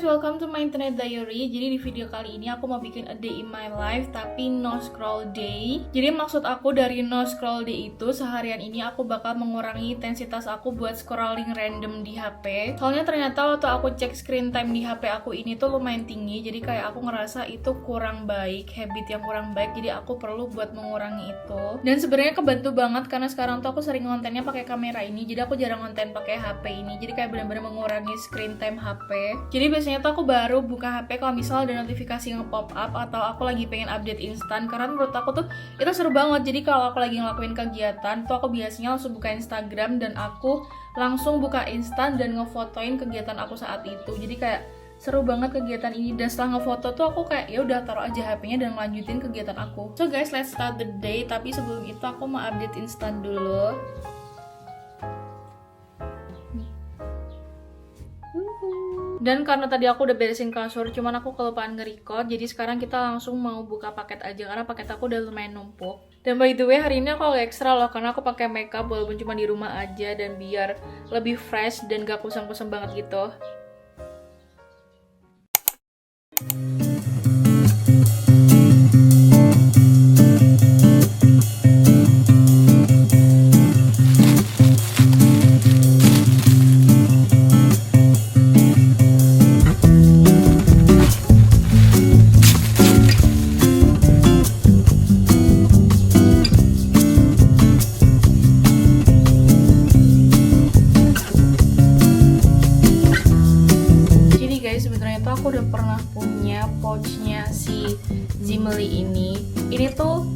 guys, welcome to my internet diary. Jadi di video kali ini aku mau bikin a day in my life tapi no scroll day. Jadi maksud aku dari no scroll day itu seharian ini aku bakal mengurangi intensitas aku buat scrolling random di HP. Soalnya ternyata waktu aku cek screen time di HP aku ini tuh lumayan tinggi. Jadi kayak aku ngerasa itu kurang baik, habit yang kurang baik. Jadi aku perlu buat mengurangi itu. Dan sebenarnya kebantu banget karena sekarang tuh aku sering kontennya pakai kamera ini. Jadi aku jarang konten pakai HP ini. Jadi kayak benar-benar mengurangi screen time HP. Jadi biasanya tuh aku baru buka HP kalau misal ada notifikasi nge-pop up atau aku lagi pengen update instan, karena menurut aku tuh itu seru banget. Jadi kalau aku lagi ngelakuin kegiatan tuh aku biasanya langsung buka Instagram dan aku langsung buka instan dan ngefotoin kegiatan aku saat itu. Jadi kayak seru banget kegiatan ini, dan setelah ngefoto tuh aku kayak ya udah taruh aja HP-nya dan lanjutin kegiatan aku. So guys, let's start the day. Tapi sebelum itu aku mau update instan dulu. Dan karena tadi aku udah beresin kasur, cuman aku kelupaan nge-record, jadi sekarang kita langsung mau buka paket aja karena paket aku udah lumayan numpuk. Dan by the way, hari ini aku agak ekstra loh karena aku pakai makeup walaupun cuma di rumah aja, dan biar lebih fresh dan gak kusam-kusam banget gitu. Aku udah pernah punya pouchnya si Girly ini. Ini tuh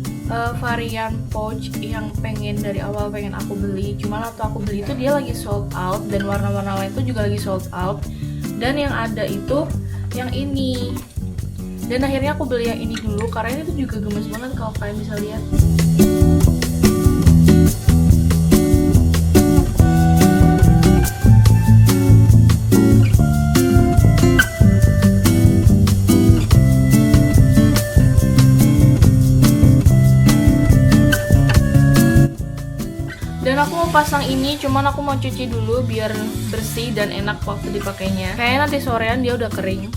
varian pouch yang dari awal pengen aku beli. Cuman waktu aku beli itu dia lagi sold out dan warna-warna lain tuh juga lagi sold out. Dan yang ada itu yang ini. Dan akhirnya aku beli yang ini dulu karena ini tuh juga gemes banget kalau kalian bisa lihat. Dan aku mau pasang ini, cuman aku mau cuci dulu biar bersih dan enak waktu dipakainya. Kayaknya nanti sorean dia udah kering.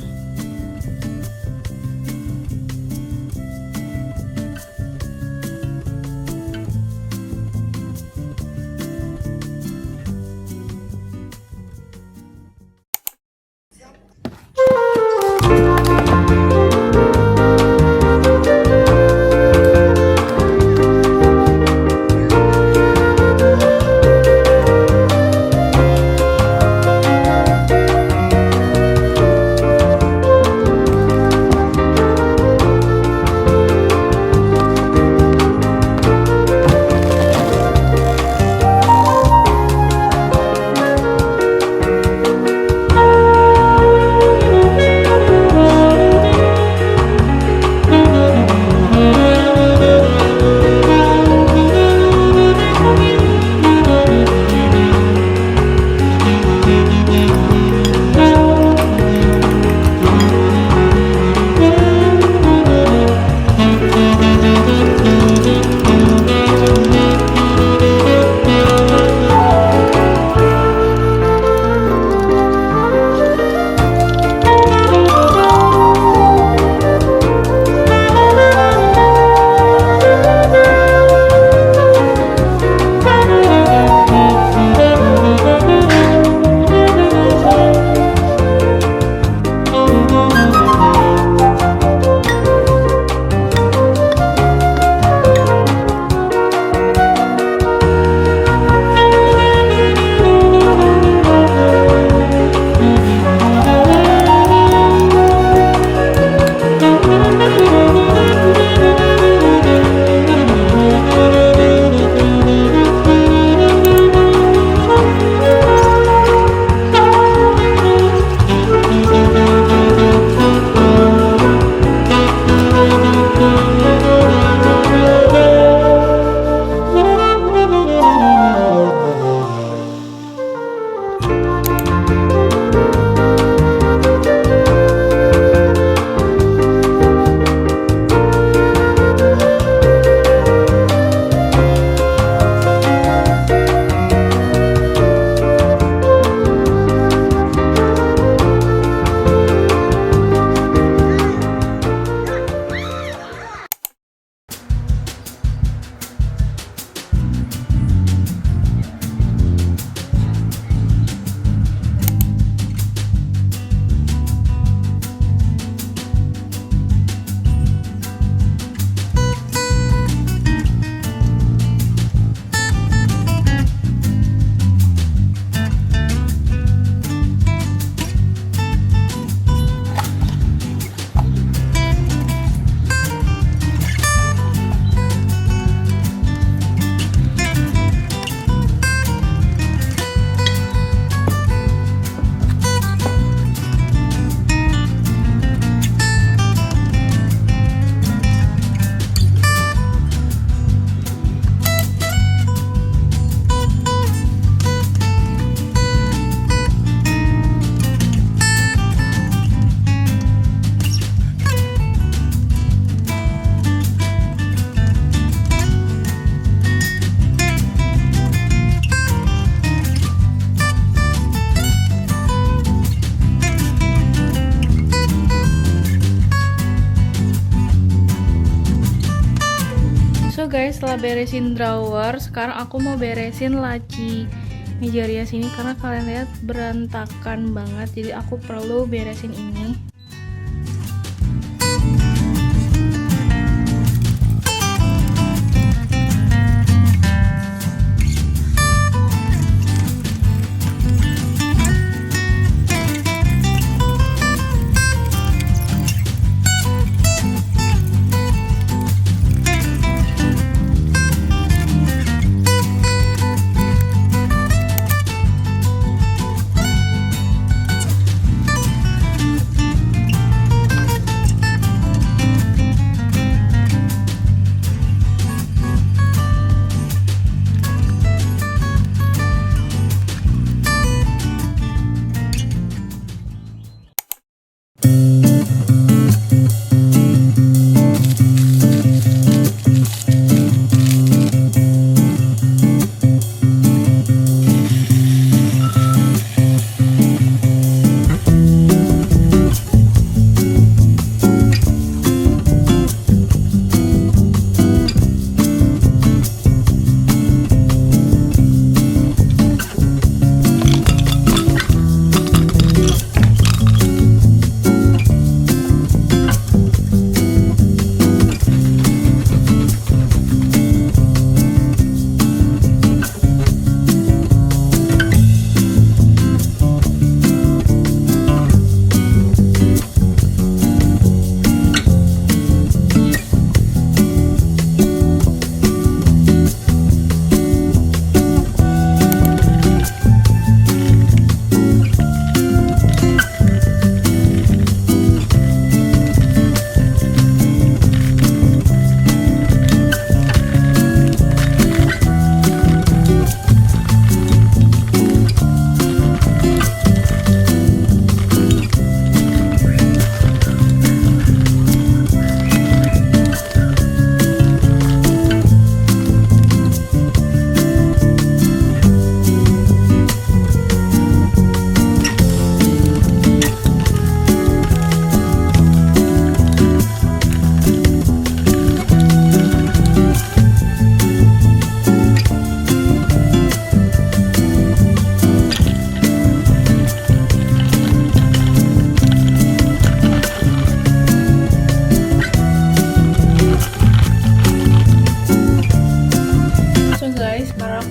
guys, setelah beresin drawer, sekarang aku mau beresin laci meja rias ini karena kalian lihat berantakan banget, jadi aku perlu beresin ini.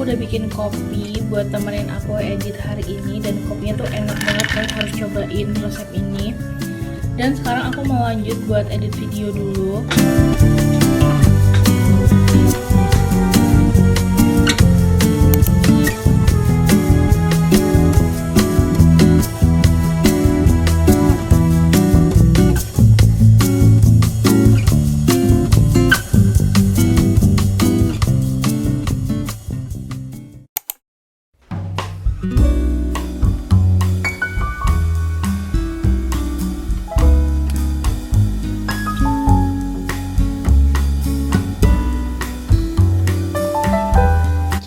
Bikin kopi buat temenin aku edit hari ini, dan kopinya tuh enak banget, kalian harus cobain resep ini. Dan sekarang aku mau lanjut buat edit video dulu.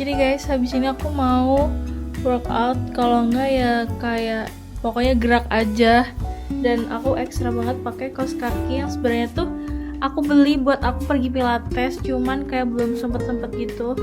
Jadi guys, habis ini aku mau workout, kalau enggak ya kayak pokoknya gerak aja. Dan aku ekstra banget pakai kaos kaki yang sebenarnya tuh aku beli buat aku pergi pilates, cuman kayak belum sempet gitu.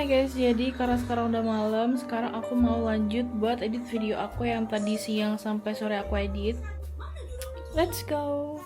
guys, jadi karena sekarang udah malam, sekarang aku mau lanjut buat edit video aku yang tadi siang sampai sore aku edit. Let's go.